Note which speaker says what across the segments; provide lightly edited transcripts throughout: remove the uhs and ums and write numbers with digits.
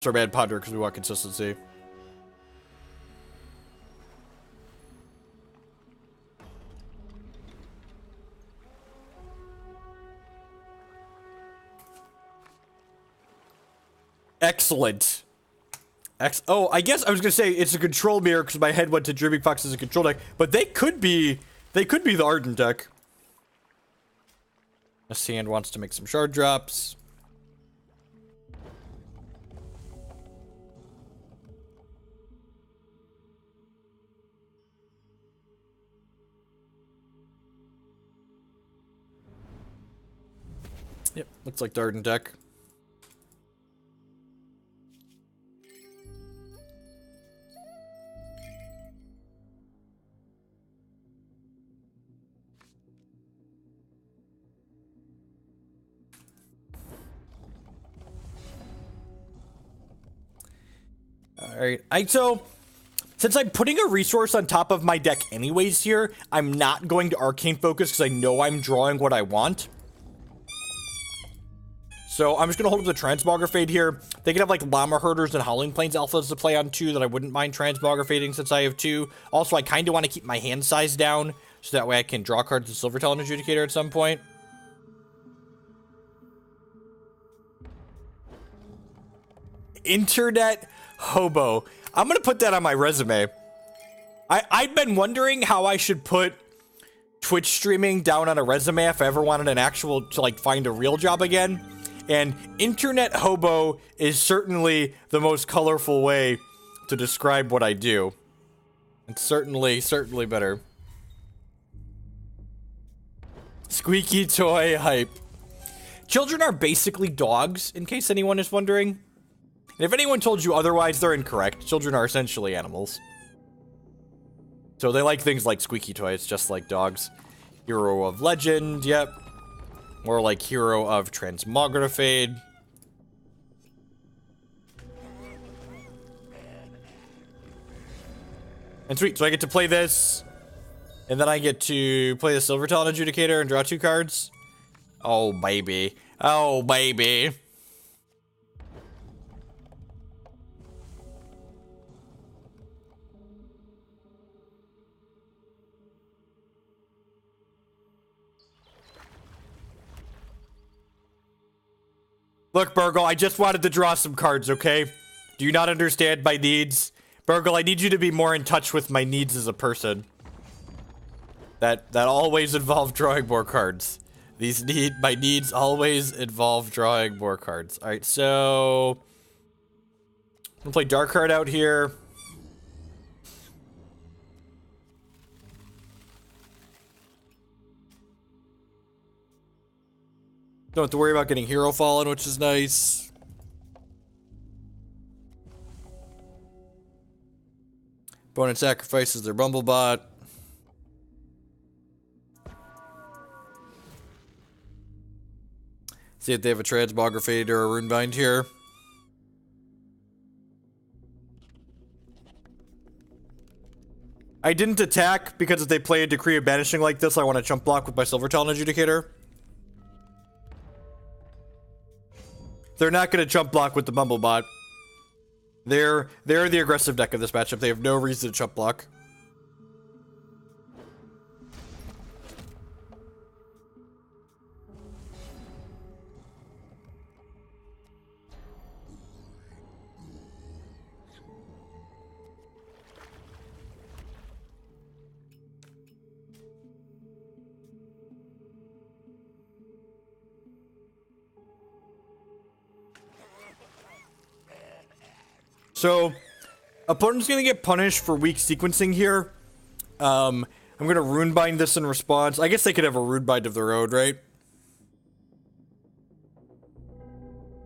Speaker 1: Or Bad Ponder because we want consistency. Excellent. Oh, I guess I was gonna say it's a control mirror because my head went to Dripping Fox as a control deck, but they could be the Ardent deck. This hand wants to make some shard drops. Yep, looks like the Ardent deck. Alright, so, since I'm putting a resource on top of my deck anyways here, I'm not going to Arcane Focus because I know I'm drawing what I want. So I'm just going to hold up the Transmogrifade here. They can have like Llama Herders and Howling Plains Alphas to play on 2 that I wouldn't mind Transmogrifading since I have 2. Also, I kind of want to keep my hand size down so that way I can draw cards to Silver Talon Adjudicator at some point. Internet Hobo. I'm going to put that on my resume. I've been wondering how I should put Twitch streaming down on a resume if I ever wanted an actual, to like find a real job again. And Internet Hobo is certainly the most colorful way to describe what I do. It's certainly better. Squeaky toy hype. Children are basically dogs, in case anyone is wondering. And if anyone told you otherwise, they're incorrect. Children are essentially animals. So they like things like squeaky toys, just like dogs. Hero of Legend, yep. More like Hero of Transmogrifade. And sweet, so I get to play this. And then I get to play the Silver Talon Adjudicator and draw 2 cards. Oh, baby. Oh, baby. Look, Burgle, I just wanted to draw some cards, okay? Do you not understand my needs? Burgle, I need you to be more in touch with my needs as a person. That always involve drawing more cards. My needs always involve drawing more cards. Alright, so I'm gonna play Dark Card out here. Don't have to worry about getting Hero Fallen, which is nice. Opponent sacrifices their Bumblebot. See if they have a Transmogrifade or a Runebind here. I didn't attack because if they play a Decree of Banishing like this, I want to chump block with my Silver Talon Adjudicator. They're not going to chump block with the Bumblebot. They're the aggressive deck of this matchup. They have no reason to chump block. So, opponent's gonna get punished for weak sequencing here. I'm gonna Runebind this in response. I guess they could have a Runebind of their own, right?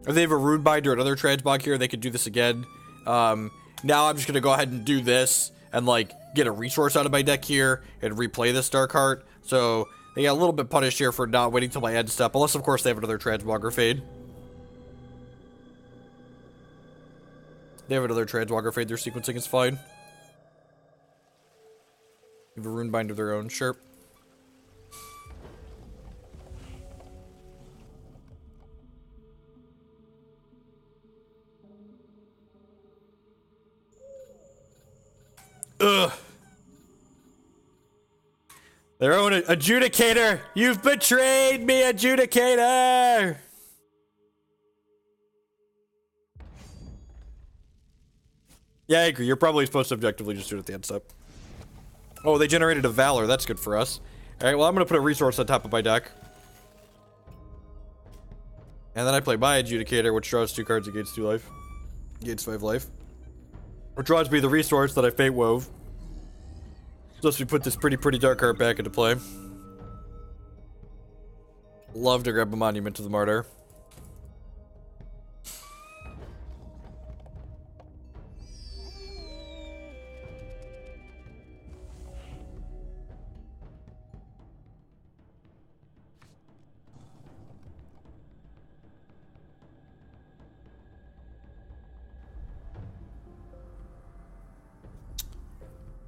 Speaker 1: If they have a Runebind or another Transmog here, they could do this again. Now I'm just gonna go ahead and do this and like get a resource out of my deck here and replay this Dark Heart. So they got a little bit punished here for not waiting till my end step, unless of course they have another Transmogrifade. They have another Transmogrifade, their sequencing is fine. They have a Runebind of their own, sure. Ugh. Their own Adjudicator! You've betrayed me, Adjudicator! Yeah, I agree. You're probably supposed to objectively just do it at the end step. Oh, they generated a Valor. That's good for us. Alright, well, I'm gonna put a resource on top of my deck. And then I play my Adjudicator, which draws 2 cards and gains 2 life. Gains 5 life. Which draws me the resource that I Fate Wove. Plus we put this pretty dark card back into play. Love to grab a Monument to the Martyr.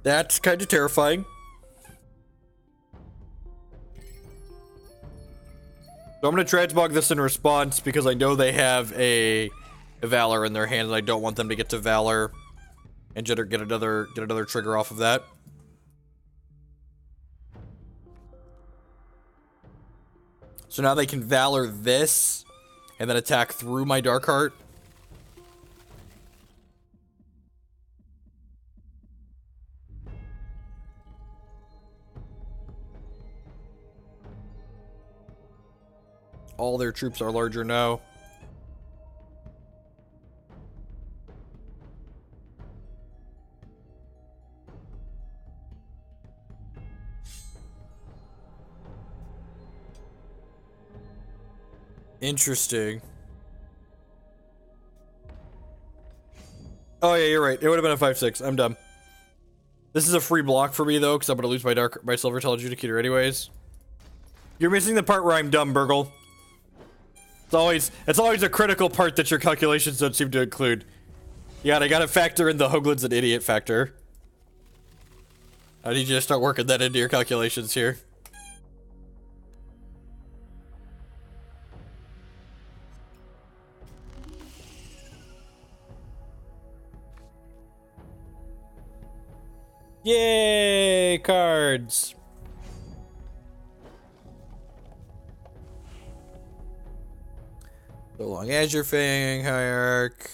Speaker 1: That's kind of terrifying. So I'm going to transmog this in response because I know they have a Valor in their hand and I don't want them to get to Valor and get another trigger off of that. So now they can Valor this and then attack through my Dark Heart. All their troops are larger now. Interesting. Oh yeah, you're right. It would have been a 5/6. I'm dumb. This is a free block for me though, because I'm gonna lose my Silvertail Adjudicator anyways. You're missing the part where I'm dumb, Burgle. It's always a critical part that your calculations don't seem to include. Yeah, I gotta factor in the Hoagland's an idiot factor. I need you to start working that into your calculations here. Yay, cards. So long Azure Fang, Hierarch.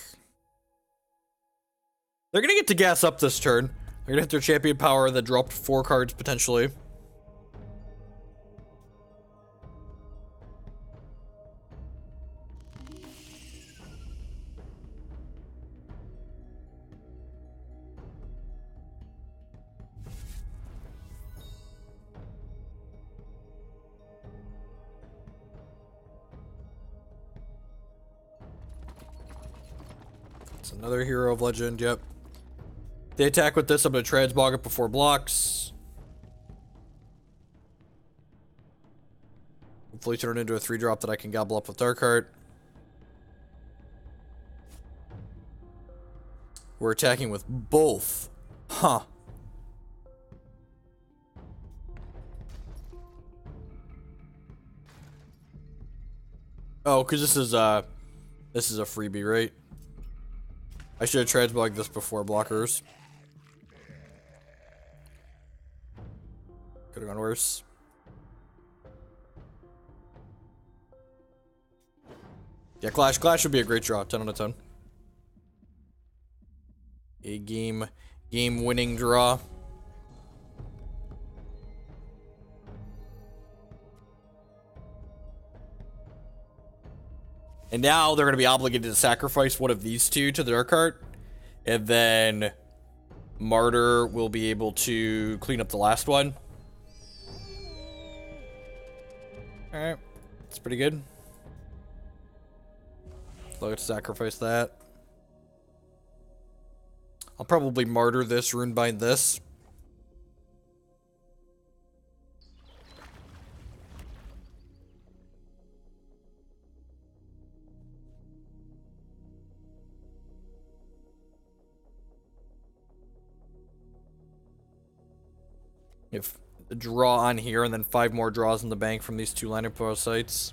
Speaker 1: They're gonna get to gas up this turn. They're gonna hit their champion power that dropped 4 cards potentially. Another Hero of Legend, yep. They attack with this, I'm gonna transmog it before blocks. Hopefully turn it into a 3-drop that I can gobble up with Darkheart. We're attacking with both. Huh. Oh, because this is a freebie, right? I should have transmogged this before blockers. Could have gone worse. Yeah, Clash would be a great draw. 10 out of 10. A game winning draw. And now they're going to be obligated to sacrifice one of these two to the Dark Heart. And then Martyr will be able to clean up the last one. Alright. That's pretty good. So I'll get to sacrifice that. I'll probably Martyr this, Runebind this. If a draw on here and then 5 more draws in the bank from these 2 Lanupaw sites.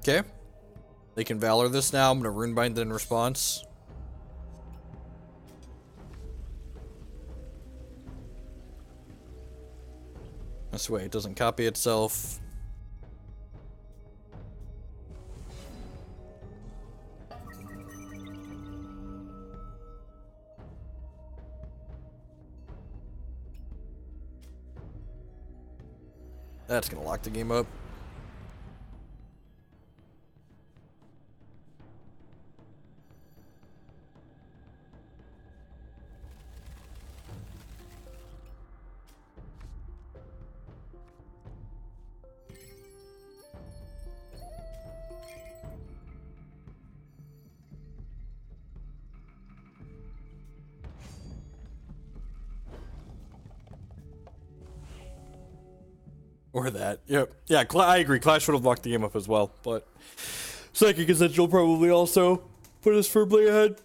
Speaker 1: Okay. They can Valor this now. I'm going to Runebind it in response. This way it doesn't copy itself. That's gonna lock the game up. Or that. Yep. Yeah, I agree. Clash would have locked the game up as well, but Psychic Ascension will probably also put us firmly ahead.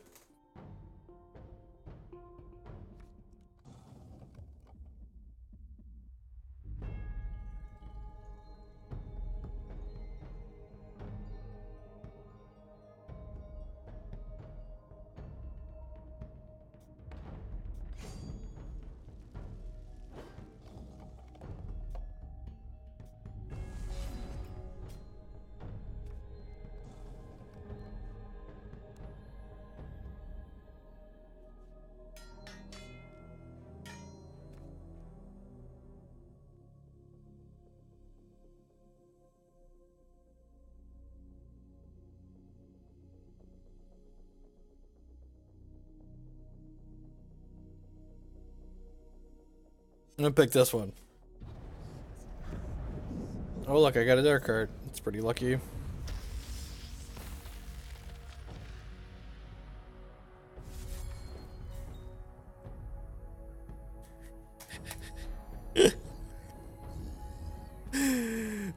Speaker 1: I'm gonna pick this one. Oh look, I got a dark card. It's pretty lucky.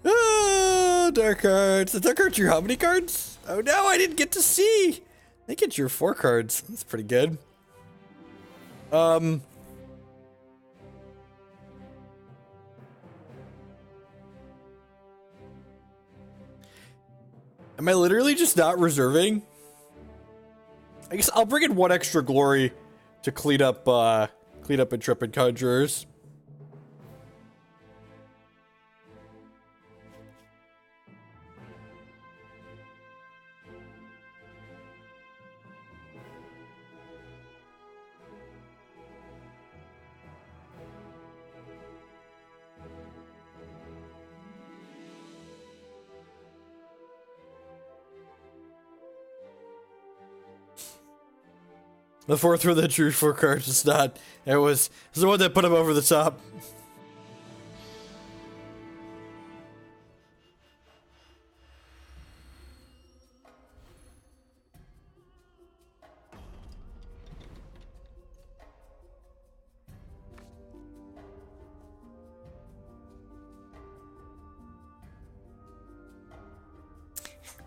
Speaker 1: Oh, dark cards. The dark card drew how many cards? Oh no, I didn't get to see. I think it drew 4 cards. That's pretty good. Am I literally just not reserving? I guess I'll bring in 1 extra glory to clean up Intrepid Conjurers. The 4th one that drew 4 cards is not. It was the one that put him over the top.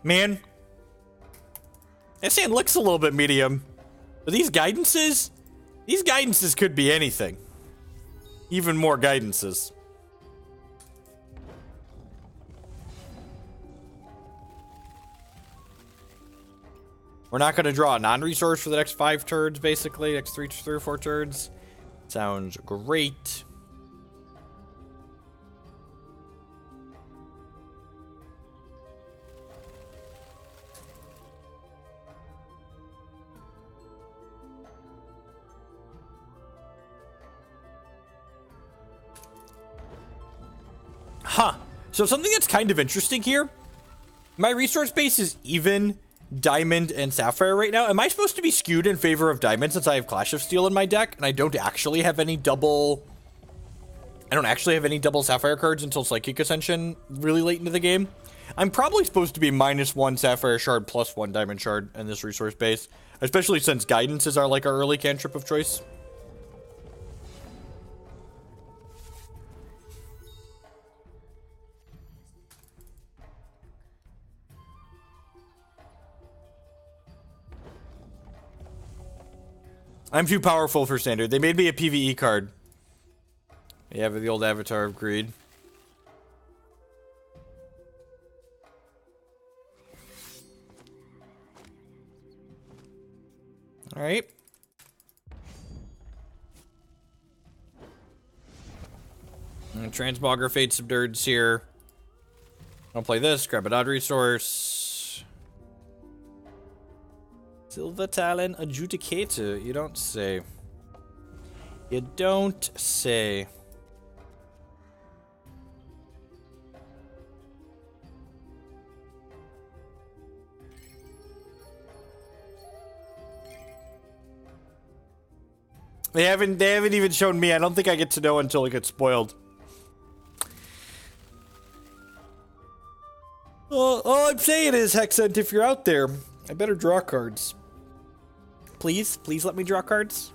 Speaker 1: Man, this hand looks a little bit medium. But these guidances could be anything. Even more guidances. We're not going to draw a non-resource for the next 5 turns, basically. Next 3 or 4 turns. Sounds great. Huh. So something that's kind of interesting here. My resource base is even Diamond and Sapphire right now. Am I supposed to be skewed in favor of Diamond since I have Clash of Steel in my deck and I don't actually have any double... I don't actually have any double Sapphire cards until Psychic Ascension really late into the game? I'm probably supposed to be -1 Sapphire Shard +1 Diamond Shard in this resource base. Especially since Guidances are like our early cantrip of choice. I'm too powerful for Standard. They made me a PvE card. Yeah, but the old Avatar of Greed. Alright. Transmogrifade some dirts here. I'll play this, grab an odd resource. Silver Talon Adjudicator. You don't say. You don't say. They haven't even shown me. I don't think I get to know until it gets spoiled. All I'm saying is, Hexent, if you're out there, I better draw cards. Please, please let me draw cards.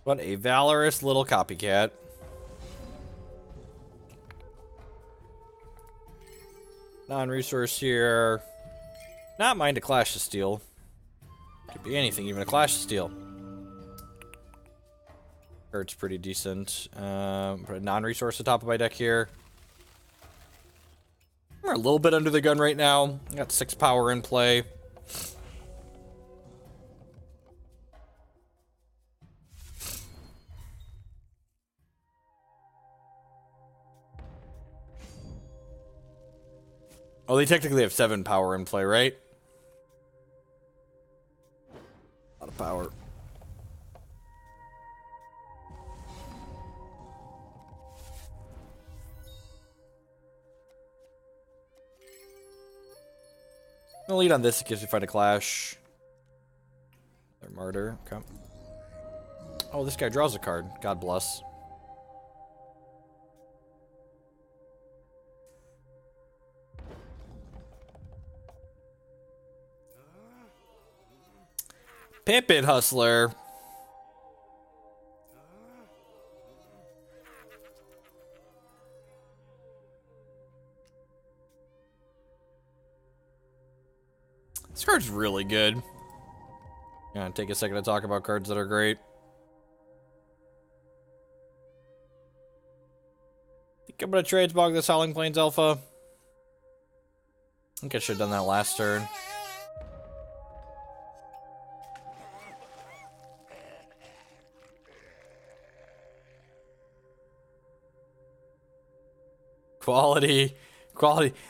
Speaker 1: What a valorous little copycat. Non-resource here. Not mind a Clash of Steel. Could be anything, even a Clash of Steel. Hurt's pretty decent. Put a non-resource on top of my deck here. We're a little bit under the gun right now. Got 6 power in play. Oh, they technically have 7 power in play, right? A lot of power. I'll lead on this in case we fight a Clash. Their Martyr. Okay. Oh, this guy draws a card. God bless. Pippin Hustler. This card's really good. Gonna take a second to talk about cards that are great. Think I'm gonna transmog this Howling Plains Alpha. I think I should have done that last turn. Quality.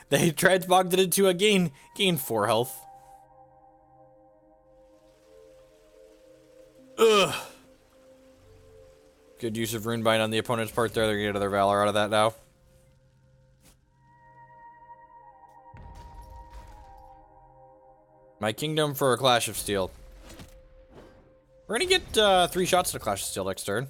Speaker 1: They transmogged it into a gain 4 health. Ugh. Good use of Runebind on the opponent's part there. They're gonna get another Valor out of that now. My Kingdom for a Clash of Steel. We're gonna get 3 shots at a Clash of Steel next turn.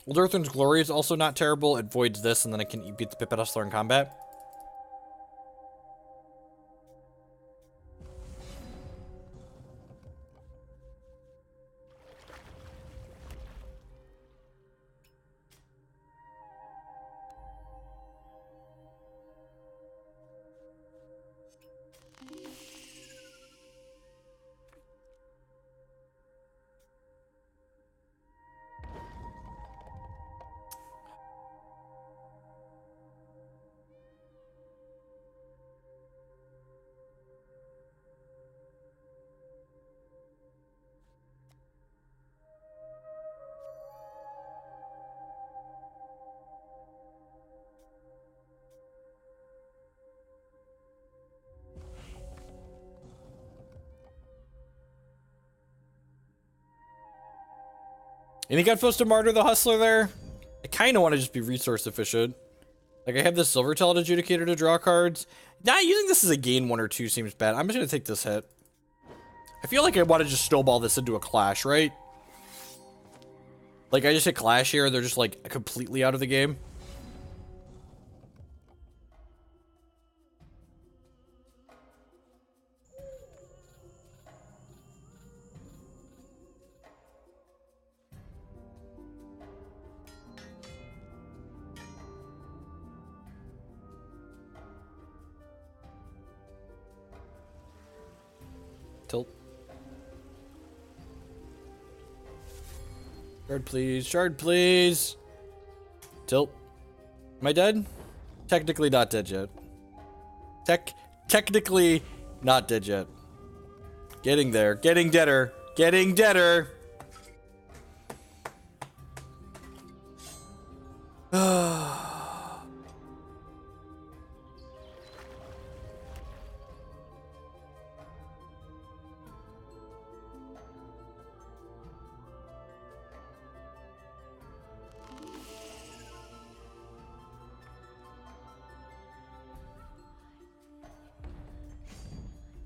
Speaker 1: Eldurathan's Glory is also not terrible. It voids this, and then I can beat the Pippin Hustler in combat. You think I'm supposed to Martyr the Hustler there? I kind of want to just be resource efficient. Like, I have this Silver Talon Adjudicator to draw cards. Nah, using this as a gain 1 or 2 seems bad. I'm just going to take this hit. I feel like I want to just snowball this into a Clash, right? Like, I just hit Clash here, they're just, like, completely out of the game. Tilt. Shard, please. Shard, please. Tilt. Am I dead? Technically not dead yet. Technically not dead yet. Getting there. Getting deader. Getting deader.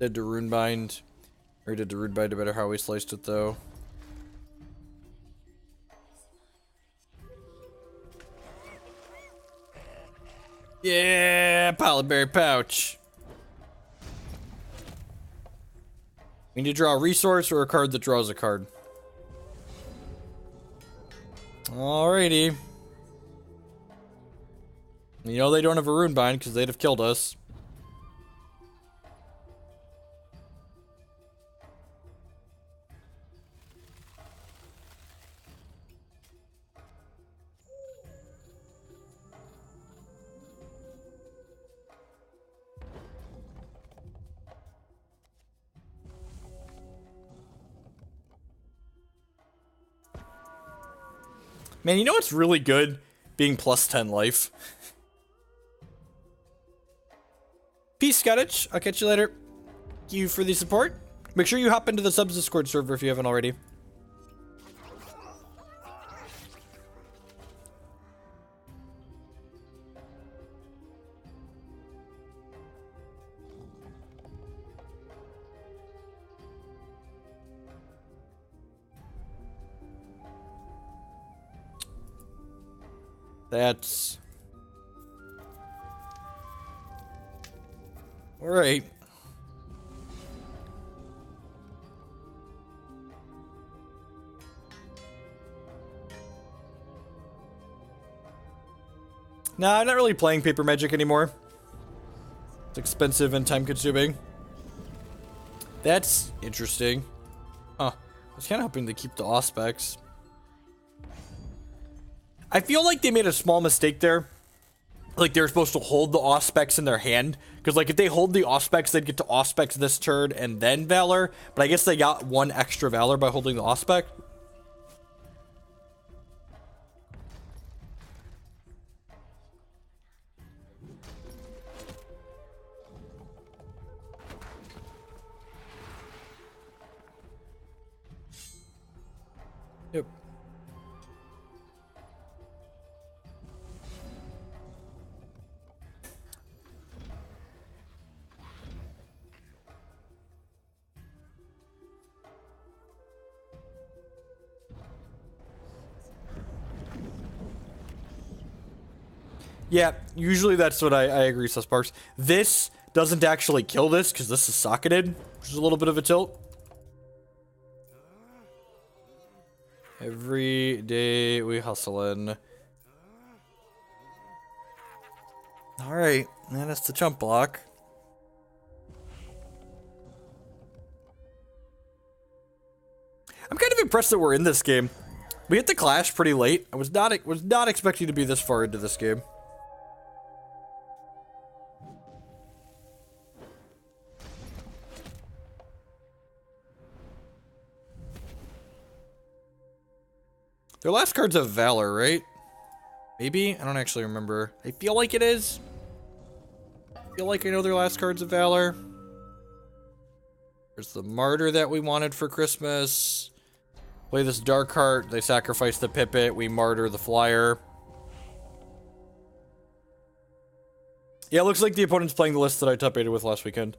Speaker 1: Did the Runebind. Or did the Runebind no matter how we sliced it though. Yeah, Polyberry Pouch. We need to draw a resource or a card that draws a card. Alrighty. You know they don't have a Runebind because they'd have killed us. Man, you know what's really good? Being plus 10 life. Peace, Scottish. I'll catch you later. Thank you for the support. Make sure you hop into the subs Discord server if you haven't already. That's... Alright. Nah, I'm not really playing paper magic anymore. It's expensive and time consuming. That's interesting. Huh. I was kind of hoping to keep the Auspex. I feel like they made a small mistake there. Like they were supposed to hold the Auspex in their hand. Because like if they hold the Auspex, they'd get to Auspex this turn and then Valor. But I guess they got one extra Valor by holding the Auspex. Yep. Yeah, usually that's what I agree, Susparks. This doesn't actually kill this, because this is socketed, which is a little bit of a tilt. Every day we hustle in. Alright, and that's the chump block. I'm kind of impressed that we're in this game. We hit the Clash pretty late. I was not expecting to be this far into this game. Their last card's a Valor, right? Maybe? I don't actually remember. I feel like it is. I feel like I know their last card's a Valor. There's the Martyr that we wanted for Christmas. Play this Dark Heart. They sacrifice the Pipit. We Martyr the Flyer. Yeah, it looks like the opponent's playing the list that I top 8'd with last weekend.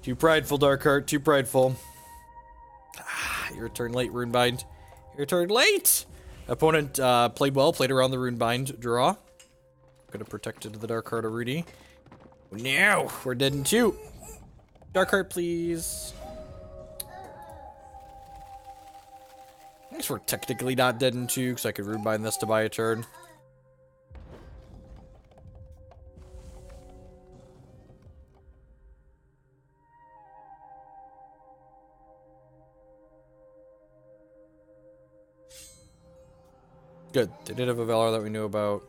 Speaker 1: Too prideful, Dark Heart. Too prideful. Your turn late, Runebind. Your turn late! Opponent played well, played around the Runebind draw. Could have protected the Dark Heart already. No, we're dead in 2. Dark Heart, please. I guess we're technically not dead in 2, because I could Runebind this to buy a turn. Good. They did have a Valor that we knew about.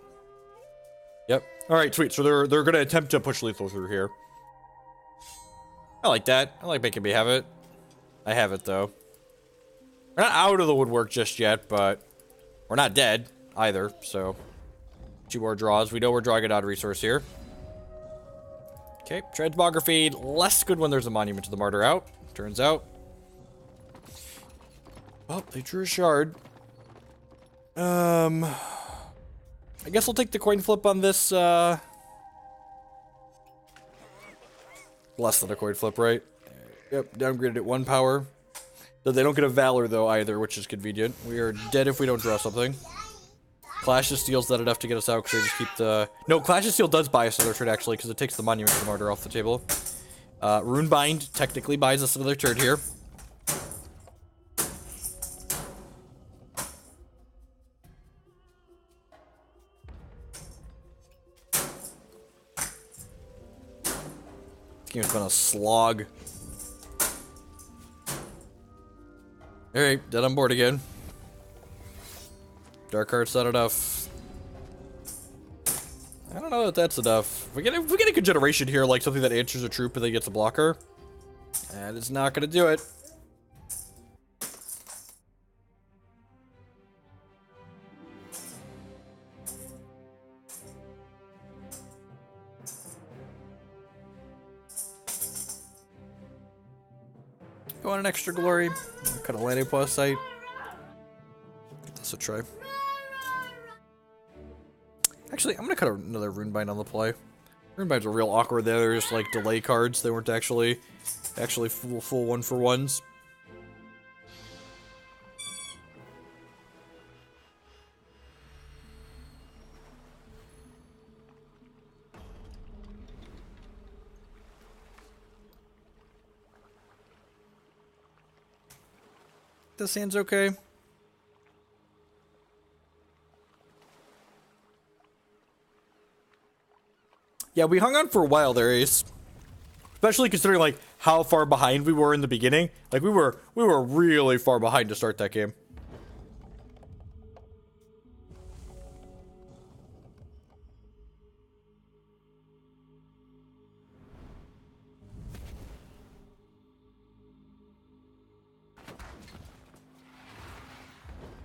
Speaker 1: Yep. Alright, sweet. So they're gonna attempt to push lethal through here. I like that. I like making me have it. I have it, though. We're not out of the woodwork just yet, but we're not dead either, so 2 more draws. We know we're drawing an odd resource here. Okay, Transmogrifade, less good when there's a Monument to the Martyr out, turns out. Oh, they drew a shard. I guess I'll take the coin flip on this, less than a coin flip, right? Yep, downgraded at 1 power. So they don't get a Valor, though, either, which is convenient. We are dead if we don't draw something. Clash of Steel's not enough to get us out, because they just keep the... No, Clash of Steel does buy us another turn, actually, because it takes the Monument to the Martyr off the table. Runebind technically buys us another turn here. This game's been a slog. Alright, dead on board again. Dark Heart's not enough. I don't know that that's enough. If we get a good generation here, like something that answers a troop and then gets a blocker, that is not gonna do it. Go on an extra glory. Cut a Lanupaw site. Give this a try. Actually, I'm gonna cut another Runebind on the play. Runebinds are real awkward. They're just like delay cards. They weren't actually full 1-for-1s. This hand's okay. Yeah, we hung on for a while there, Ace. Especially considering like how far behind we were in the beginning. Like we were really far behind to start that game.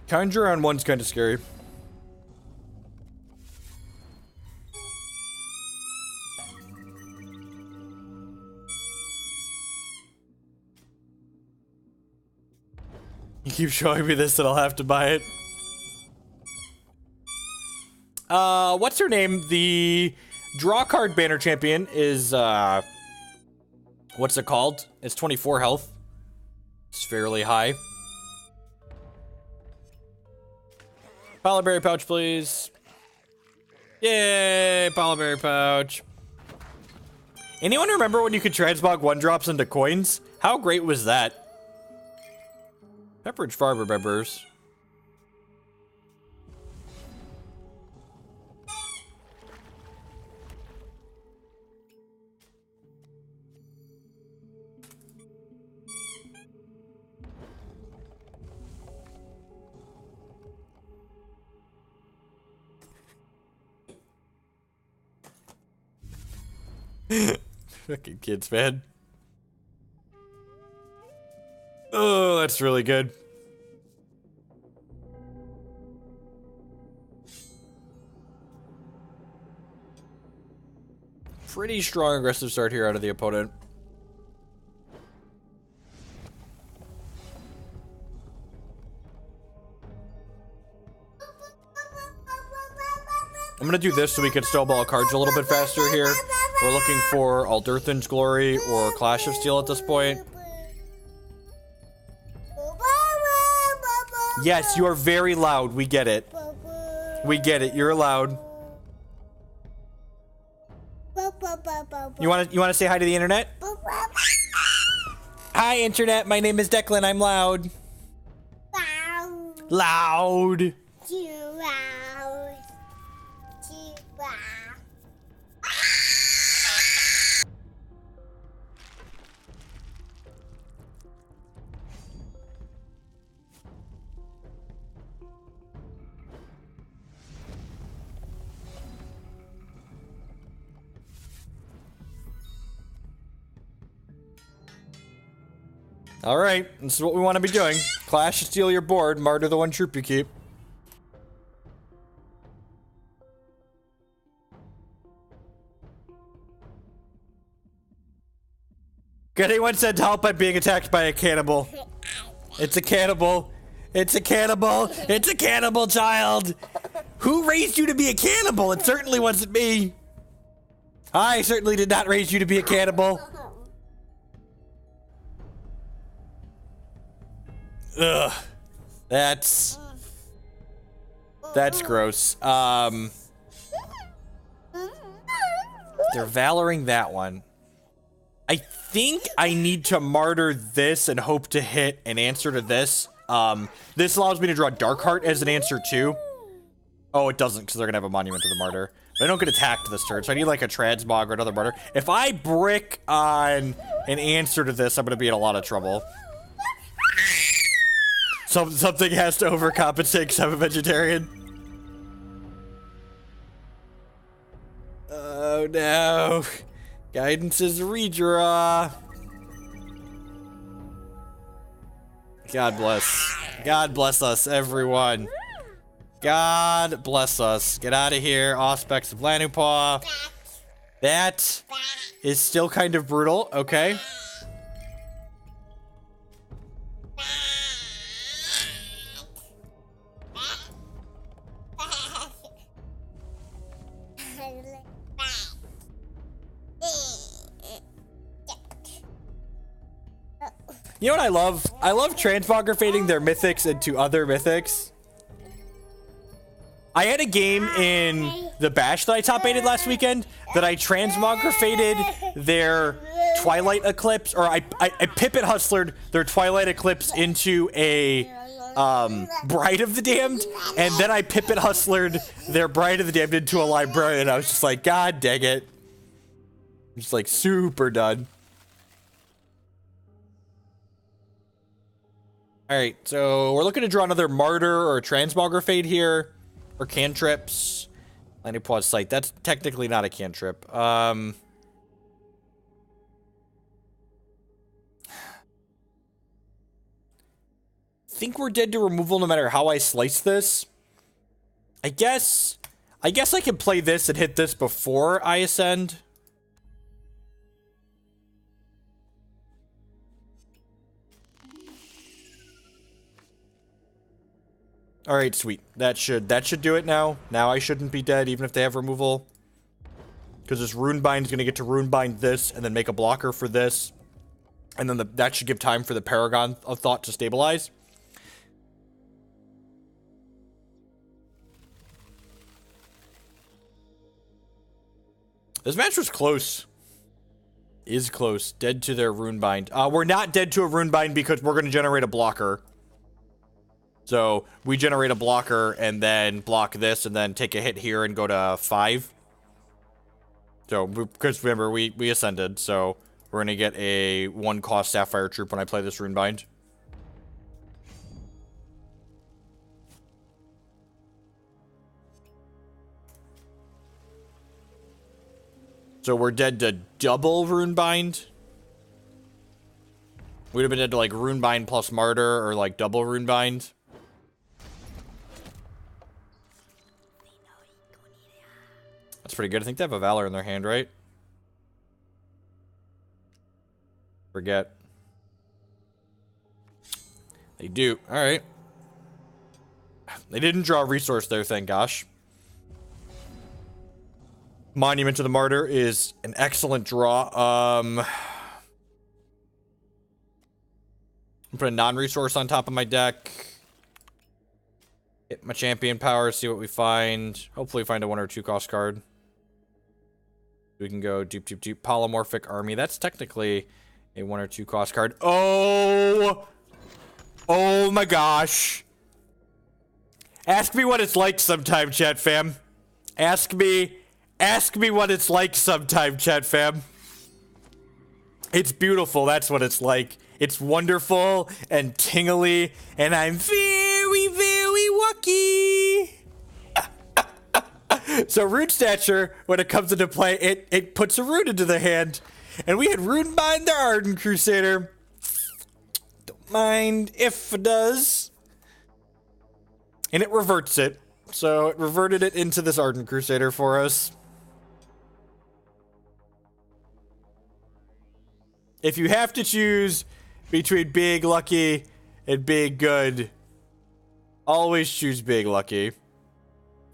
Speaker 1: Conjure on 1's kind of scary. You keep showing me this and I'll have to buy it. What's her name? The draw card banner champion is, what's it called? It's 24 health. It's fairly high. Polyberry pouch, please. Yay, Polyberry pouch. Anyone remember when you could transmog 1-drops into coins? How great was that? Pepperidge Farm remembers. Fucking kids, man. Oh, that's really good. Pretty strong aggressive start here out of the opponent. I'm gonna do this so we can snowball cards a little bit faster here. We're looking for Eldurathan's Glory or Clash of Steel at this point. Yes, you are very loud. We get it. We get it. You're loud. You wanna say hi to the internet? Hi, internet. My name is Declan. I'm loud. Loud. All right, this is what we want to be doing. Clash to steal your board, Martyr the one troop you keep. Anyone said to help by being attacked by a cannibal. It's a cannibal. It's a cannibal. It's a cannibal, child. Who raised you to be a cannibal? It certainly wasn't me. I certainly did not raise you to be a cannibal. Ugh. That's gross. They're valoring that one. I think I need to martyr this and hope to hit an answer to this. This allows me to draw Darkheart as an answer too. Oh, it doesn't, because they're gonna have a monument to the martyr. But I don't get attacked this turn, so I need like a transmog or another martyr. If I brick on an answer to this, I'm gonna be in a lot of trouble. Something has to overcompensate because I'm a vegetarian. Oh no. Guidance is a redraw. God bless. God bless us, everyone. God bless us. Get out of here. Aspects of Lanupaw. That is still kind of brutal. Okay. You know what I love? I love transmogrifading their mythics into other mythics. I had a game in the Bash that I top 8'd last weekend that I transmogrifaded their Twilight Eclipse, or I Pippet Hustlered their Twilight Eclipse into a Bride of the Damned, and then I Pippet Hustlered their Bride of the Damned into a Librarian. I was just like, God dang it. I'm just like super done. Alright, so we're looking to draw another Martyr or a Transmogrifade here. Or cantrips. Lanupaw's Sight. That's technically not a cantrip. I think we're dead to removal no matter how I slice this. I guess I can play this and hit this before I ascend. All right, sweet. That should do it now. Now I shouldn't be dead, even if they have removal. Because this Runebind is going to get to Runebind this, and then make a blocker for this. And then that should give time for the Paragon of Thought to stabilize. This match was close. Is close. Dead to their Runebind. We're not dead to a Runebind because we're going to generate a blocker. So we generate a blocker and then block this and then take a hit here and go to 5. So, because remember, we ascended, so we're going to get a 1-cost Sapphire Troop when I play this Runebind. So we're dead to double Runebind. We'd have been dead to like Runebind plus Martyr or like double Runebind. That's pretty good. I think they have a Valor in their hand, right? Forget. They do. All right. They didn't draw a resource there, thank gosh. Monument to the Martyr is an excellent draw. I'm put a non-resource on top of my deck. Hit my champion power, see what we find. Hopefully find a 1 or 2 cost card. We can go deep, deep, deep. Polymorphic Army. That's technically a 1 or 2 cost card. Oh! Oh my gosh. Ask me what it's like sometime, chat fam. Ask me what it's like sometime, chat fam. It's beautiful, that's what it's like. It's wonderful and tingly, and I'm very, very lucky. So Rune Stature, when it comes into play, it puts a rune into the hand. And we had Runebind the Arcane Crusader. Don't mind if it does. And it reverts it. So it reverted it into this Arcane Crusader for us. If you have to choose between being lucky and being good, always choose being lucky.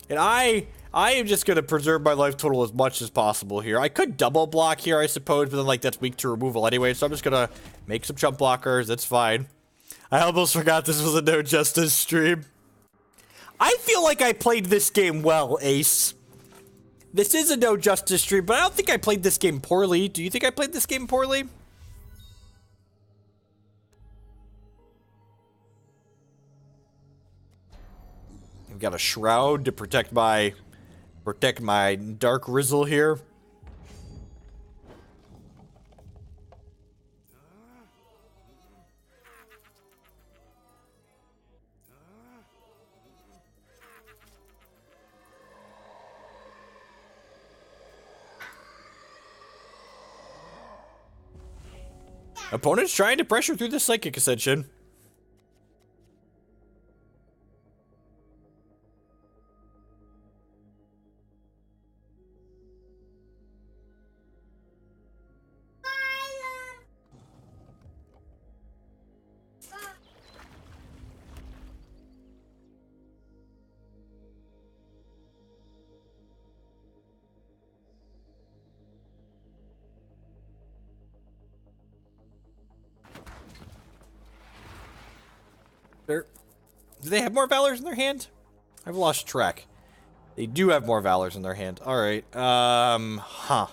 Speaker 1: And I am just going to preserve my life total as much as possible here. I could double block here, I suppose, but then, like, that's weak to removal anyway, so I'm just going to make some chump blockers. That's fine. I almost forgot this was a No Justice stream. I feel like I played this game well, Ace. This is a No Justice stream, but I don't think I played this game poorly. Do you think I played this game poorly? I've got a Shroud to protect my Dark Rizzle here. Opponent's trying to pressure through the Psychic Ascension. Do they have more Valors in their hand? I've lost track. They do have more Valors in their hand. Alright, huh.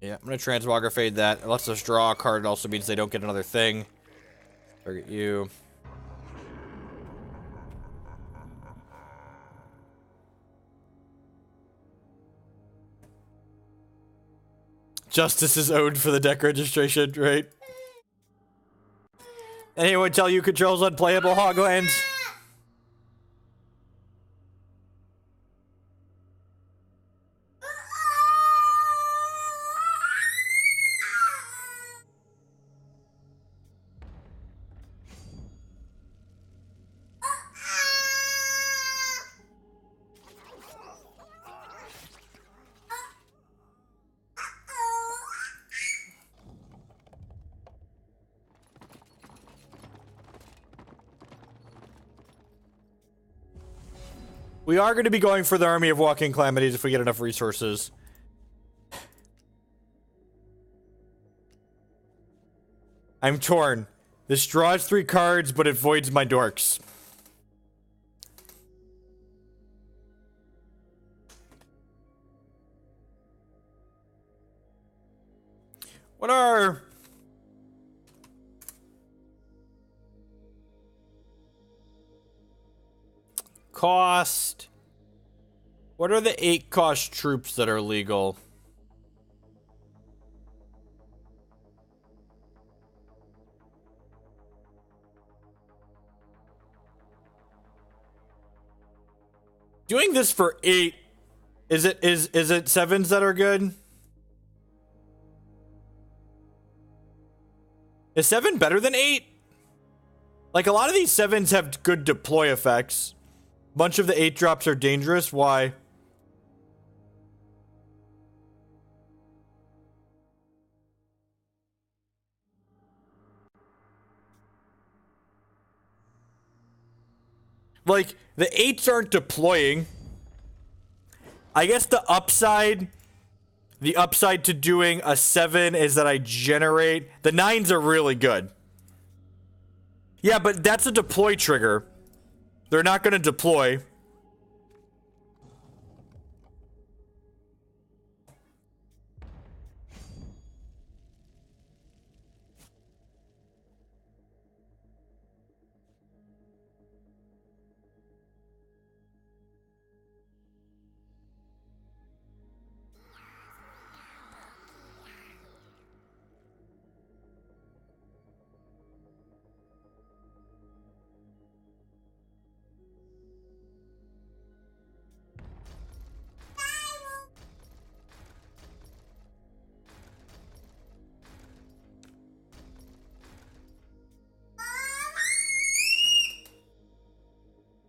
Speaker 1: Yeah, I'm gonna Transmogrifade that. It lets us draw a card. It also means they don't get another thing. Target you. Justice is owed for the deck registration, right? Anyone tell you controls unplayable Hoglands? We are going to be going for the Army of Walking Calamities if we get enough resources. I'm torn. This draws 3 cards, but it voids my dorks. What are... cost? What are the 8 cost troops that are legal? Doing this for 8, is it 7s that are good? Is 7 better than 8? Like, a lot of these 7s have good deploy effects. Bunch of the 8 drops are dangerous. Why? Like, the 8s aren't deploying. I guess the upside to doing a 7 is that I generate... The 9s are really good. Yeah, but that's a deploy trigger. They're not going to deploy.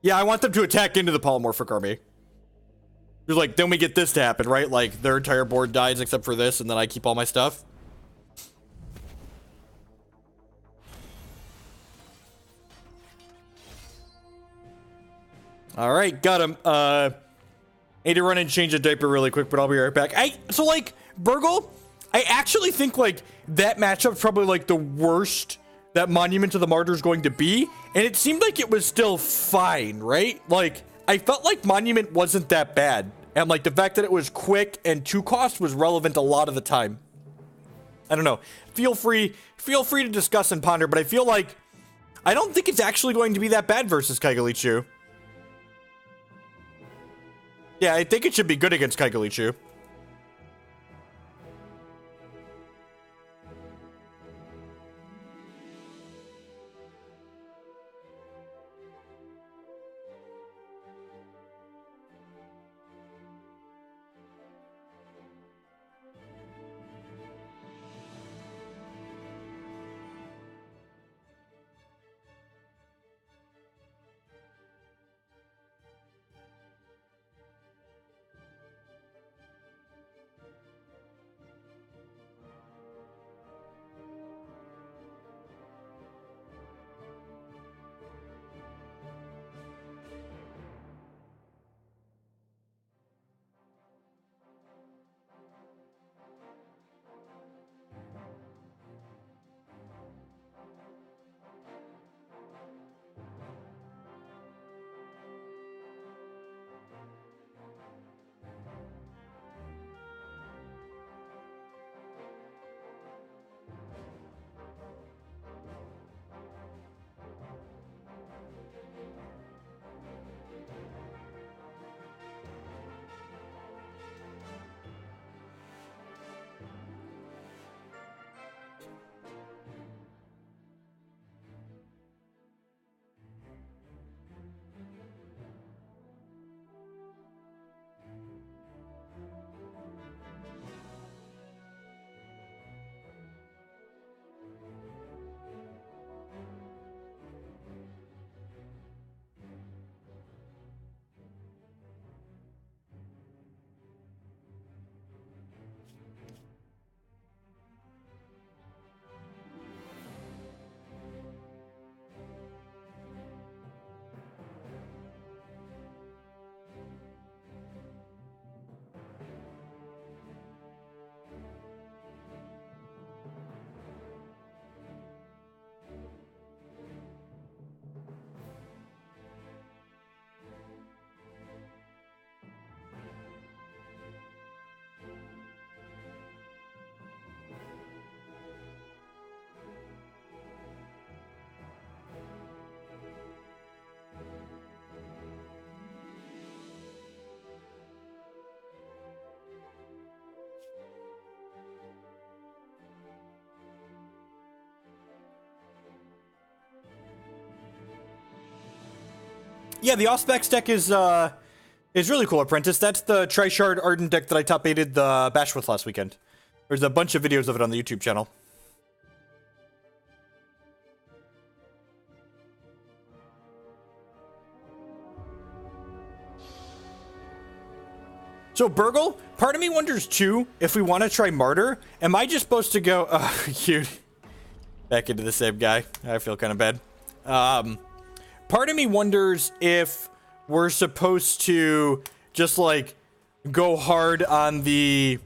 Speaker 1: Yeah, I want them to attack into the polymorphic army. You're like, then we get this to happen, right? Like, their entire board dies except for this, and then I keep all my stuff. Alright, got him. Need to run and change a diaper really quick, but I'll be right back. So, like, Burgle, I actually think, like, that matchup's probably, like, the worst that Monument to the Martyr is going to be, and it seemed like it was still fine, right? Like, I felt like Monument wasn't that bad, and like the fact that it was quick and 2 cost was relevant a lot of the time. I don't know. Feel free to discuss and ponder, but I feel like I don't think it's actually going to be that bad versus Kaigalichu. Yeah, I think it should be good against Kaigalichu. Yeah, the Auspex deck is really cool, Apprentice. That's the Tri-Shard Ardent deck that I top 8'd the Bash with last weekend. There's a bunch of videos of it on the YouTube channel. So, Burgle, part of me wonders, too, if we want to try Martyr, am I just supposed to go... cute. Back into the same guy. I feel kind of bad. Part of me wonders if we're supposed to just, like, go hard on the...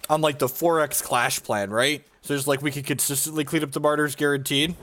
Speaker 1: on, like, the 4x Clash plan, right? So, just, like, we could consistently clean up the Martyrs guaranteed.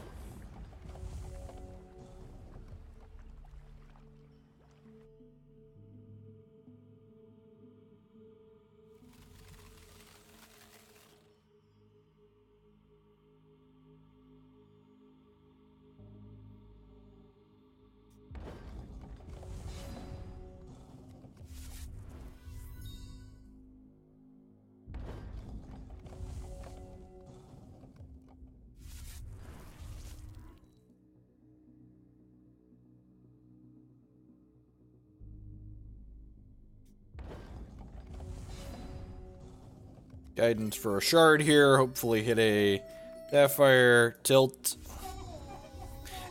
Speaker 1: Guidance for a shard here. Hopefully hit a Sapphire tilt.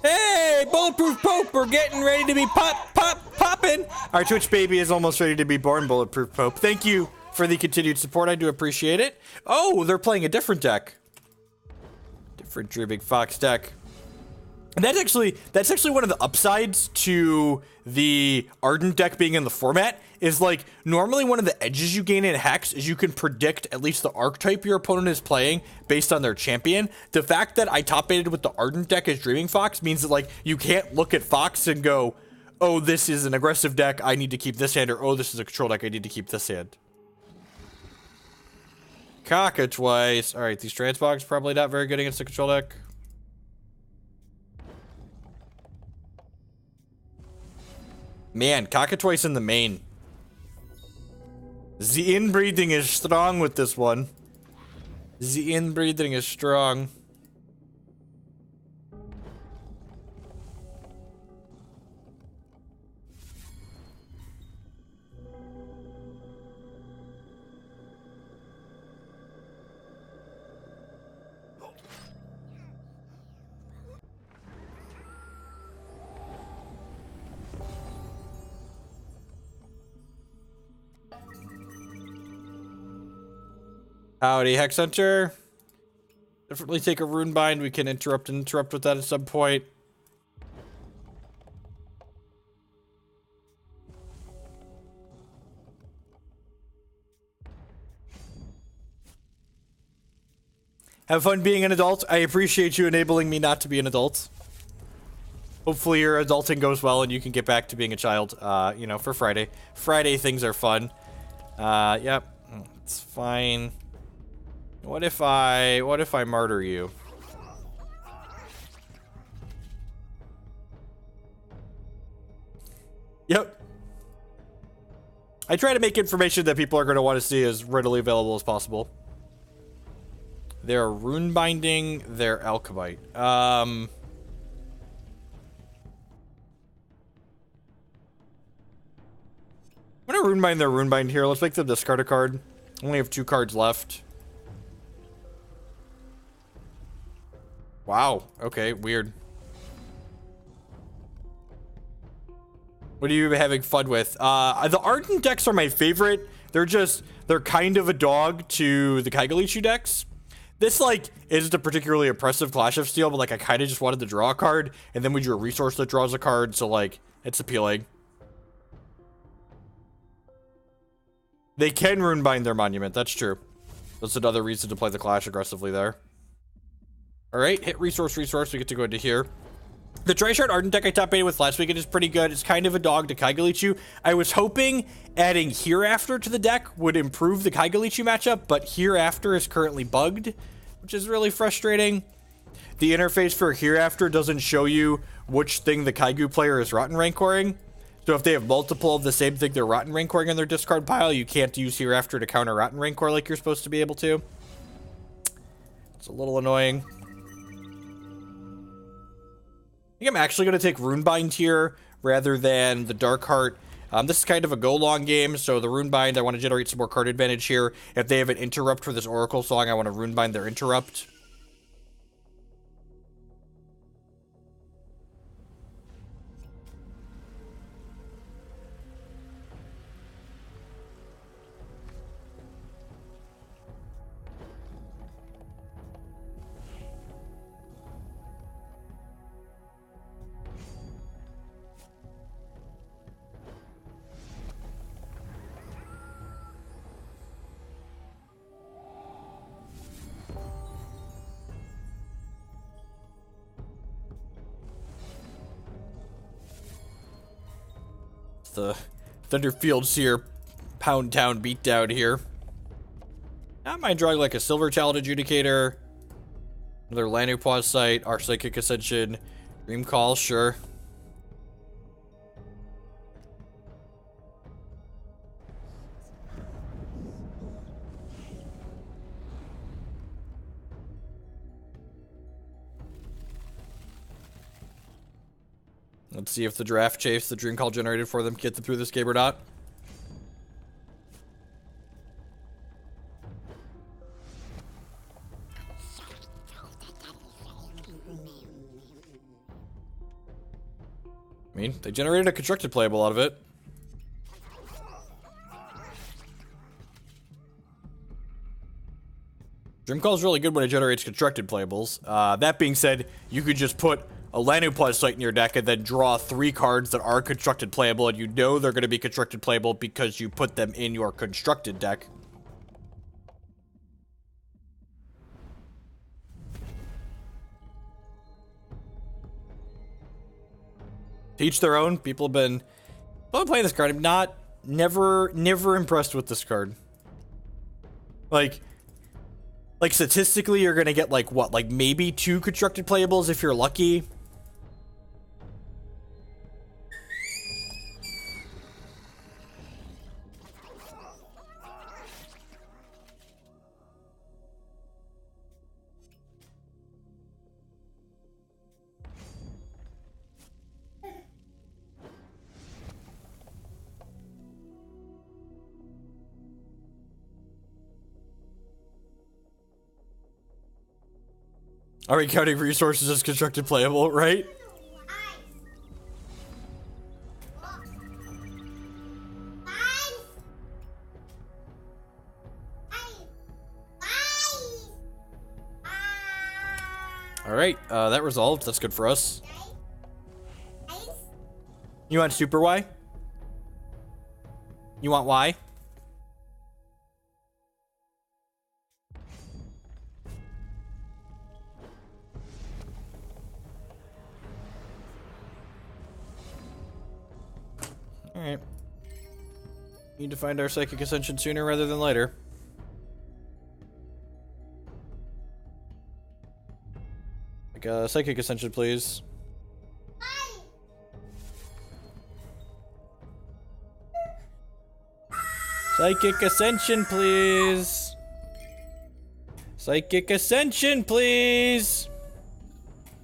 Speaker 1: Hey, Bulletproof Pope, we're getting ready to be popping. Our Twitch baby is almost ready to be born, Bulletproof Pope. Thank you for the continued support. I do appreciate it. Oh, they're playing a different deck. Different Dreaming Fox deck. And that's actually one of the upsides to the Ardent deck being in the format, is like normally one of the edges you gain in Hex is you can predict at least the archetype your opponent is playing based on their champion. The fact that I top-aided with the Ardent deck as Dreaming Fox means that like you can't look at Fox and go, oh, this is an aggressive deck, I need to keep this hand, or oh, this is a control deck, I need to keep this hand. Cockatrice. Alright, these Transmogs probably not very good against the control deck. Man, Cockatrice in the main. The inbreeding is strong with this one. The inbreeding is strong. Howdy, Hex Hunter. Definitely take a Runebind. We can interrupt with that at some point. Have fun being an adult. I appreciate you enabling me not to be an adult. Hopefully your adulting goes well and you can get back to being a child, you know, for Friday. Friday things are fun. Yep, it's fine. What if I martyr you? Yep. I try to make information that people are going to want to see as readily available as possible. They're rune binding their alchemite. I'm gonna runebind their runebind here. Let's make them discard a card. Only have 2 cards left. Wow. Okay, weird. What are you having fun with? The Ardent decks are my favorite. They're kind of a dog to the Kaigalichu decks. This, like, isn't a particularly impressive Clash of Steel, but, like, I kind of just wanted to draw a card, and then we drew a resource that draws a card, so, like, it's appealing. They can runebind their monument, that's true. That's another reason to play the Clash aggressively there. Alright, hit resource, we get to go into here. The Tri-Shard Ardent deck I top-aided with last week, it is pretty good. It's kind of a dog to Kaigalichu. I was hoping adding Hereafter to the deck would improve the Kaigalichu matchup, but Hereafter is currently bugged, which is really frustrating. The interface for Hereafter doesn't show you which thing the Kaigu player is Rotten Rancoring. So if they have multiple of the same thing they're Rotten Rancoring in their discard pile, you can't use Hereafter to counter Rotten Rancor like you're supposed to be able to. It's a little annoying. I think I'm actually going to take Runebind here rather than the Darkheart. This is kind of a go-long game, so the Runebind, I want to generate some more card advantage here. If they have an interrupt for this Oracle Song, I want to Runebind their interrupt. The Thunderfield Seer Pound Town beatdown here. Not mind drawing like a Silver Child Adjudicator. Another Lanupaw site, our Psychic Ascension, Dream Call, sure. Let's see if the draft chase the Dream Call generated for them get them through this game or not. I mean, they generated a constructed playable out of it. Dreamcall is really good when it generates constructed playables. That being said, you could just put a Lanupaw site in your deck and then draw 3 cards that are constructed playable, and you know they're going to be constructed playable because you put them in your constructed deck. To each their own. People have been playing this card. I'm never impressed with this card. Like statistically, you're gonna get like what, like maybe 2 constructed playables if you're lucky. Are we counting resources as constructed playable, right? Alright, that resolved. That's good for us. You want Super Y? You want Y? Alright. Need to find our Psychic Ascension sooner rather than later. Like a Psychic Ascension, please. Psychic Ascension, please. Psychic Ascension, please.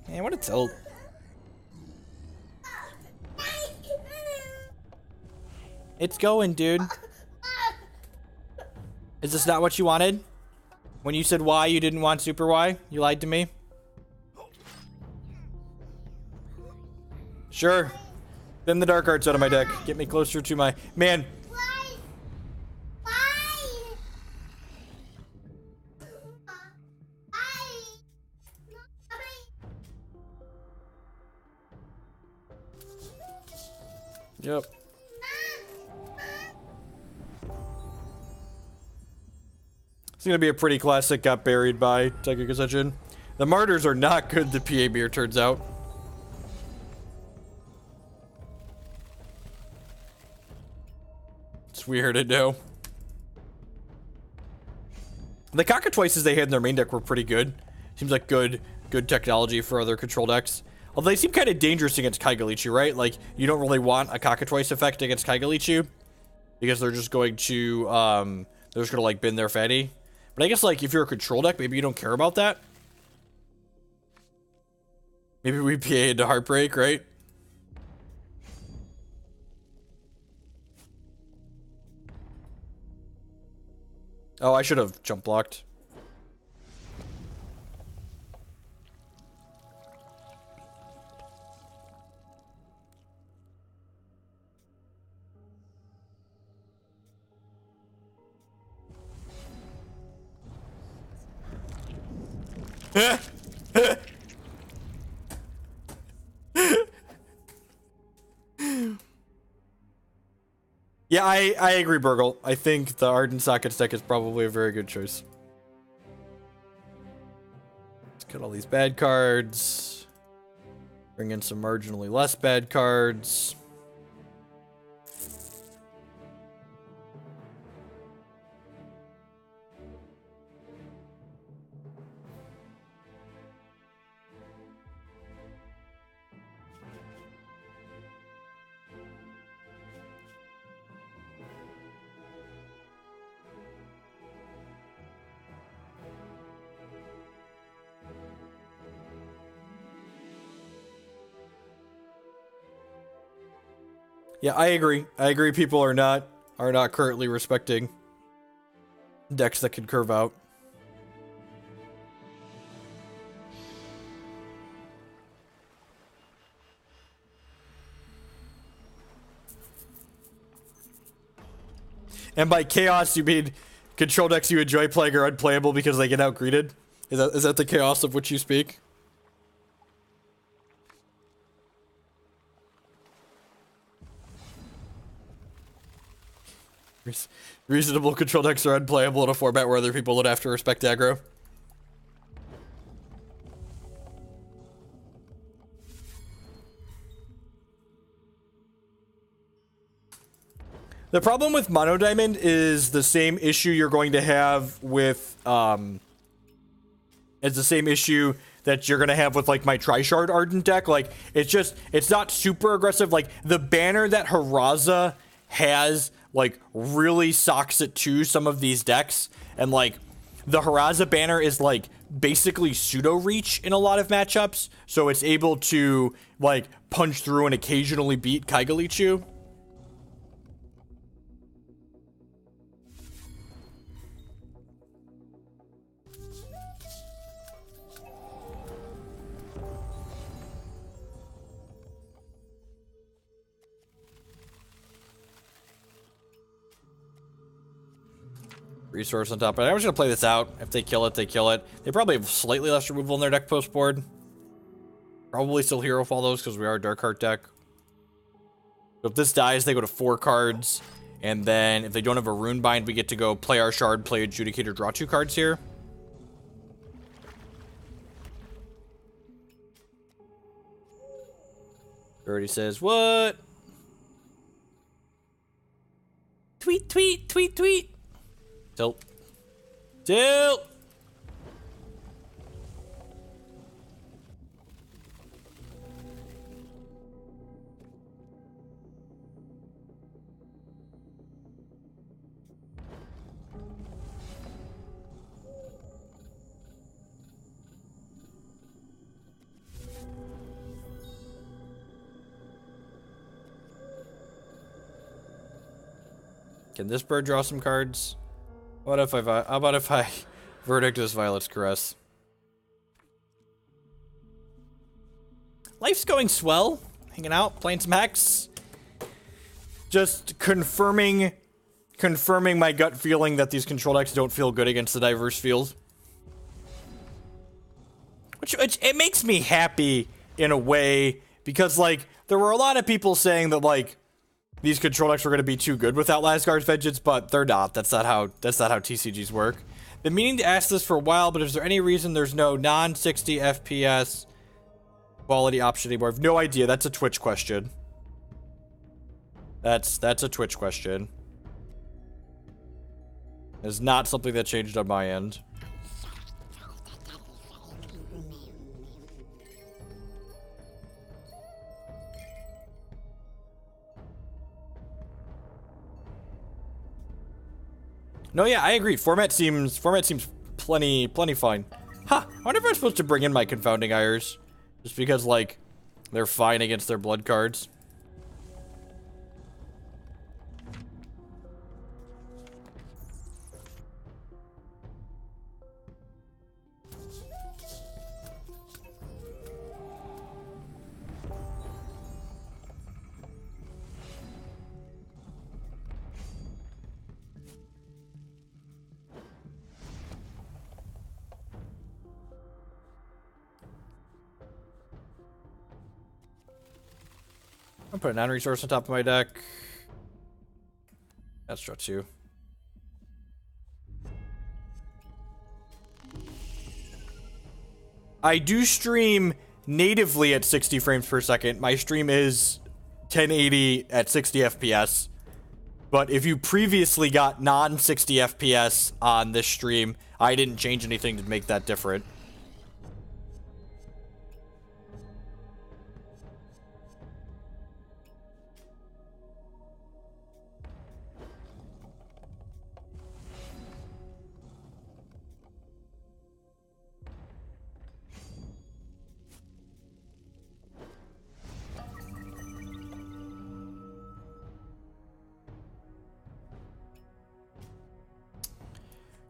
Speaker 1: Man, what a tilt. It's going, dude. Is this not what you wanted? When you said Y, you didn't want Super Y? You lied to me? Sure. Then the dark arts out of my deck. Get me closer to my... Man. Yep. It's gonna be a pretty classic got buried by Psychic Ascension. The Martyrs are not good, the PA beer turns out. It's weird, I know. The cockatrices they had in their main deck were pretty good. Seems like good technology for other control decks. Although they seem kind of dangerous against Kaigalichu, right? Like, you don't really want a cockatrice effect against Kaigalichu because they're just going to, they're just gonna like bin their fatty. But I guess like if you're a control deck, maybe you don't care about that. Maybe we PA into Heartbreak, right? Oh, I should have jump blocked. Yeah, I agree, Burgle. I think the Ardent Sockets deck is probably a very good choice. Let's cut all these bad cards. Bring in some marginally less bad cards. Yeah, I agree. I agree. People are not currently respecting decks that can curve out. And by chaos, you mean control decks you enjoy playing are unplayable because they get outgreeted? Is that the chaos of which you speak? Reasonable control decks are unplayable in a format where other people would have to respect aggro. The problem with Mono Diamond is the same issue you're going to have with, it's the same issue that you're going to have with, like, my Tri-Shard Ardent deck. Like, it's not super aggressive. Like, the banner that Haraza has, like, really socks it to some of these decks. And, like, the Haraza banner is, like, basically pseudo-reach in a lot of matchups. So it's able to, like, punch through and occasionally beat Kaigalichu. Resource on top, but I'm just gonna play this out. If they kill it, they kill it. They probably have slightly less removal in their deck post board. Probably still Hero Fall those because we are a Dark Heart deck. So if this dies, they go to 4 cards. And then if they don't have a Runebind, we get to go play our Shard, play Adjudicator, draw 2 cards here. Already says, what? Tweet, tweet, tweet, tweet. Tilt. Tilt! Can this bird draw some cards? How about if I verdict this Violet's Caress? Life's going swell. Hanging out, playing some Hex. Just confirming my gut feeling that these control decks don't feel good against the diverse field. Which it makes me happy in a way, because, like, there were a lot of people saying that, like, these control decks were going to be too good without Lasgar's Vengeance, but they're not. That's not how TCGs work. Been meaning to ask this for a while, but is there any reason there's no non-60 FPS quality option anymore? I have no idea. That's a Twitch question. That's a Twitch question. It's not something that changed on my end. No, yeah, I agree. Format seems plenty fine. Huh, I wonder if I'm supposed to bring in my Confounding Ires. Just because, like, they're fine against their blood cards. I'll put a non-resource on top of my deck. That's draw 2. I do stream natively at 60 frames per second. My stream is 1080 at 60 FPS. But if you previously got non-60 FPS on this stream, I didn't change anything to make that different.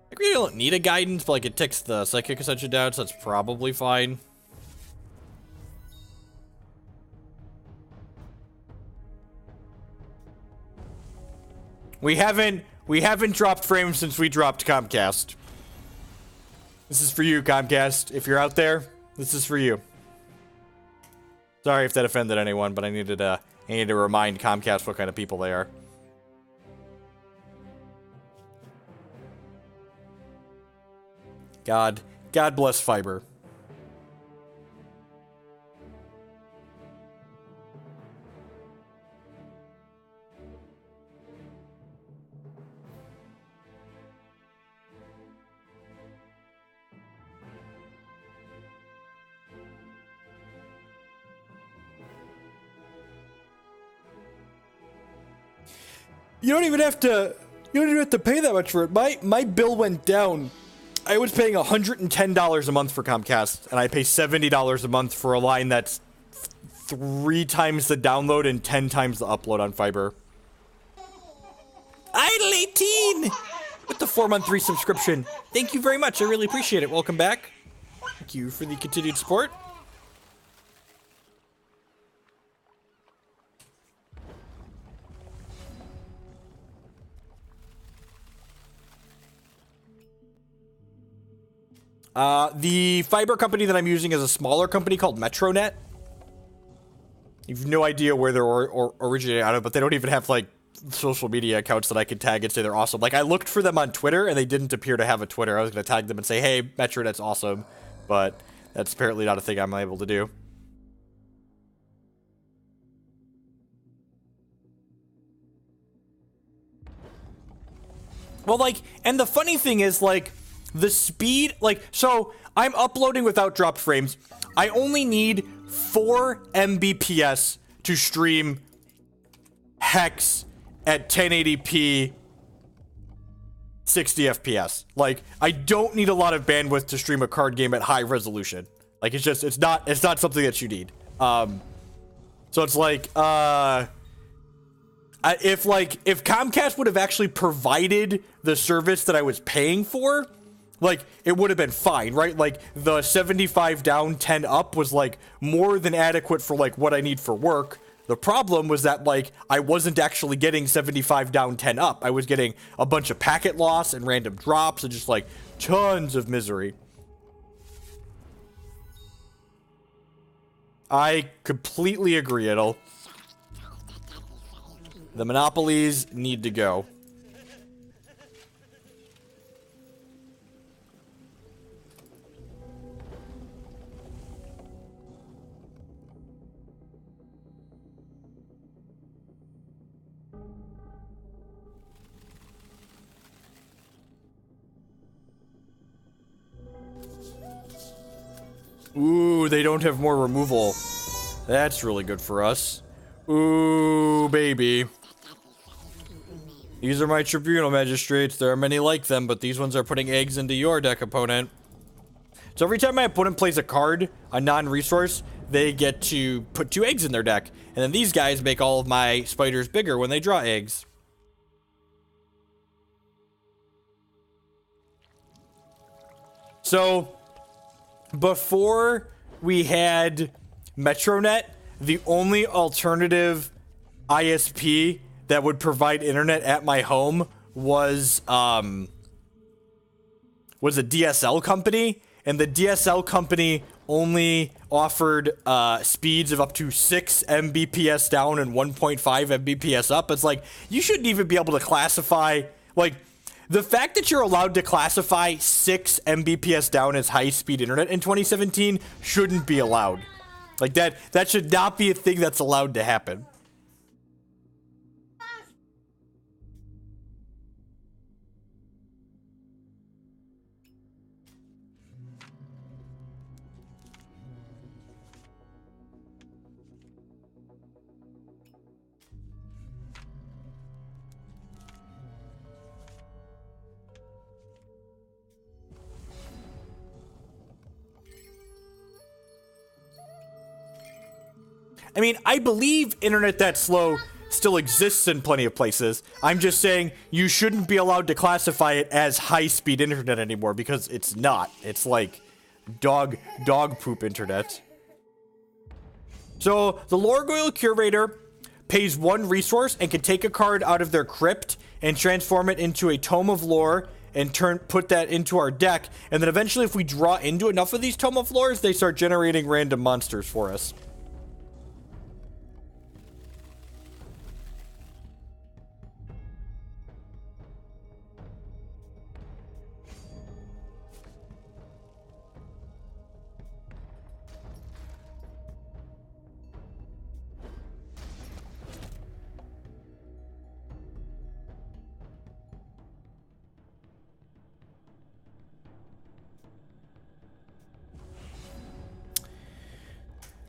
Speaker 1: I really don't need a guidance, but, like, it ticks the Psychic Ascension down, so that's probably fine. We haven't We haven't dropped frames since we dropped Comcast. This is for you, Comcast. If you're out there, this is for you. Sorry if that offended anyone, but I needed to remind Comcast what kind of people they are. God bless fiber. You don't even have to pay that much for it. My bill went down. I was paying $110 a month for Comcast, and I pay $70 a month for a line that's 3 times the download and 10 times the upload on fiber. Idle18 with the 4-month resubscription. Thank you very much. I really appreciate it. Welcome back. Thank you for the continued support. The fiber company that I'm using is a smaller company called Metronet. You've no idea where they're originating out of, but they don't even have, like, social media accounts that I could tag and say they're awesome. Like, I looked for them on Twitter, and they didn't appear to have a Twitter. I was going to tag them and say, hey, Metronet's awesome, but that's apparently not a thing I'm able to do. Well, like, and the funny thing is, like, the speed, like, so I'm uploading without dropped frames. I only need 4 Mbps to stream Hex at 1080p 60 FPS. Like, I don't need a lot of bandwidth to stream a card game at high resolution. Like, it's not something that you need. So it's like, if Comcast would have actually provided the service that I was paying for, like, it would have been fine, right? Like, the 75 down, 10 up was, like, more than adequate for, like, what I need for work. The problem was that, like, I wasn't actually getting 75 down, 10 up. I was getting a bunch of packet loss and random drops and just, like, tons of misery. I completely agree, Idle. The monopolies need to go. Ooh, they don't have more removal. That's really good for us. Ooh, baby. These are my Tribunal Magistrates. There are many like them, but these ones are putting eggs into your deck, opponent. So every time my opponent plays a card, a non-resource, they get to put 2 eggs in their deck. And then these guys make all of my spiders bigger when they draw eggs. So, before we had Metronet, the only alternative ISP that would provide internet at my home was a DSL company, and the DSL company only offered speeds of up to 6 Mbps down and 1.5 Mbps up. It's like, you shouldn't even be able to classify, like, the fact that you're allowed to classify 6 Mbps down as high-speed internet in 2017 shouldn't be allowed. Like, that should not be a thing that's allowed to happen. I mean, I believe internet that slow still exists in plenty of places. I'm just saying you shouldn't be allowed to classify it as high-speed internet anymore, because it's not. It's like dog poop internet. So the Loregoyle Curator pays 1 resource and can take a card out of their crypt and transform it into a Tome of Lore and put that into our deck. And then eventually, if we draw into enough of these Tome of Lores, they start generating random monsters for us.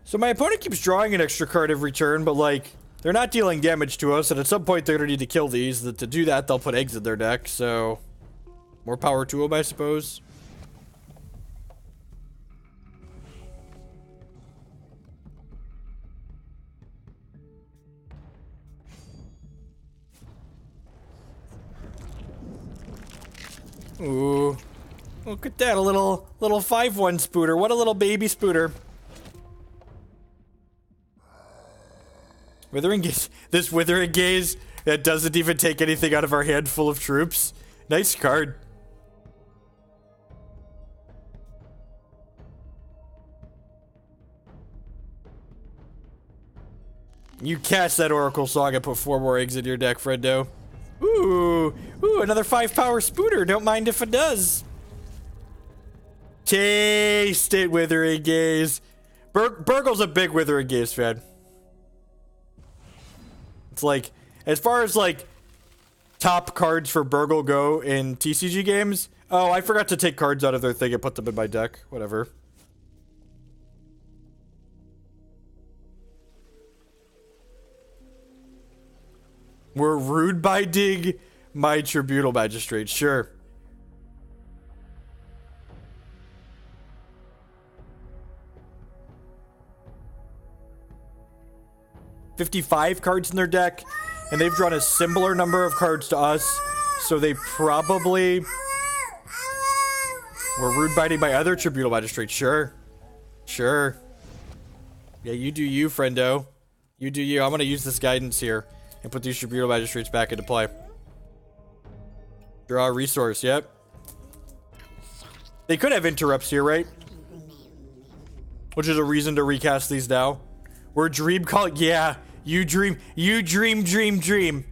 Speaker 1: So my opponent keeps drawing an extra card every turn, but like, they're not dealing damage to us, and at some point they're gonna need to kill these. To do that, they'll put eggs in their deck, so more power to them, I suppose. Ooh. Look at that, a little 5/1 Spooter. What a little baby Spooter. Withering Gaze. This Withering Gaze that doesn't even take anything out of our handful of troops. Nice card. You cast that Oracle Song and put 4 more eggs in your deck, friendo. Ooh, another 5-power Spooter. Don't mind if it does. Taste it, Withering Gaze. Burgle's a big Withering Gaze fan. It's like, as far as like top cards for Burgle go in TCG games. Oh, I forgot to take cards out of their thing and put them in my deck. Whatever. We're Runebinding my Tribunal Magistrate. Sure. $55 cards in their deck, and they've drawn a similar number of cards to us, so they probably were Runebinding my other Tribunal Magistrate. Sure. Sure. Yeah, you do you, friendo. You do you. I'm gonna use this guidance here and put these Tribunal Magistrates back into play. Draw a resource, yep. They could have interrupts here, right? Which is a reason to recast these now. We're Dream Call. Yeah, you dream. You dream. Dream,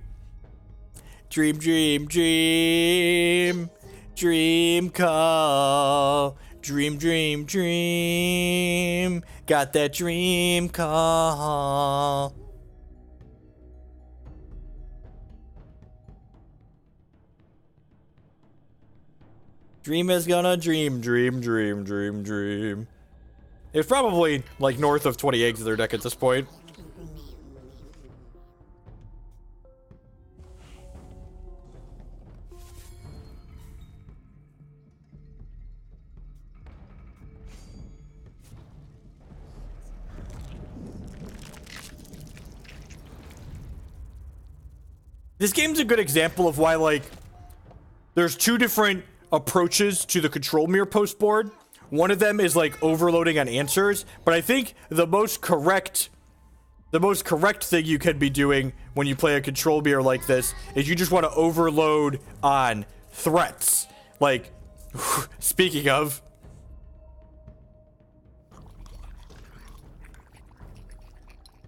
Speaker 1: dream, dream. Dream call. Dream. Got that dream call. Dream is gonna dream. It's probably like north of 20 eggs in their deck at this point. This game's a good example of why, like, there's 2 different approaches to the Control Mirror post board. One of them is like overloading on answers, but I think the most correct thing you could be doing when you play a Control Mirror like this is you just want to overload on threats. Like, speaking of,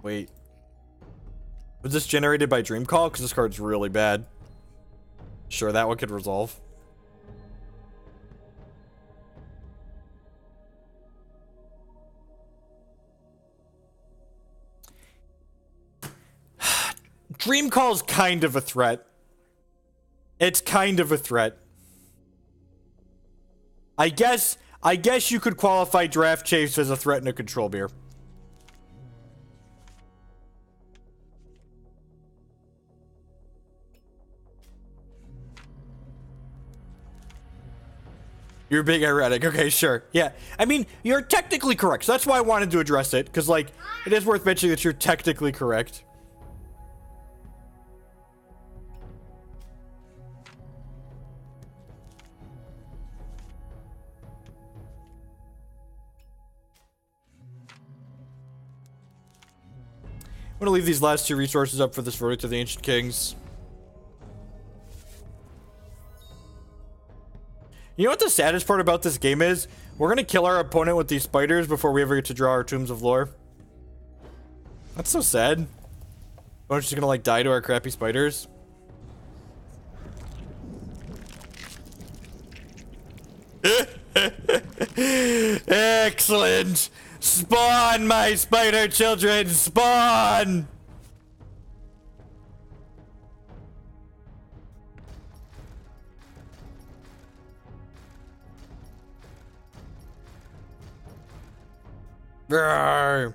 Speaker 1: wait, was this generated by Dream Call? Because this card's really bad. Sure, that one could resolve. Dream Call's kind of a threat. It's kind of a threat. I guess you could qualify Draft Chase as a threat in a Control Mirror. You're being erratic. Okay, sure. Yeah. I mean, you're technically correct. So that's why I wanted to address it. Because, like, it is worth mentioning that you're technically correct. I'm gonna leave these last 2 resources up for this verdict of the Ancient Kings. You know what the saddest part about this game is? We're gonna kill our opponent with these spiders before we ever get to draw our Tombs of Lore. That's so sad. We're just gonna like die to our crappy spiders. Excellent! Spawn, my spider children! Spawn! Roar.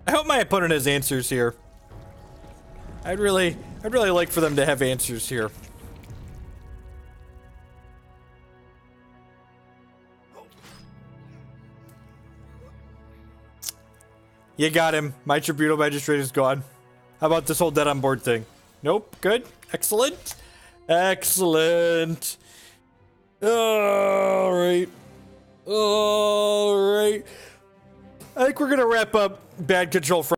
Speaker 1: I hope my opponent has answers here. I'd really like for them to have answers here. You got him. My Tribunal Magistrate is gone. How about this whole dead on board thing? Nope. Good. Excellent. Excellent. All right. All right. I think we're gonna wrap up bad control for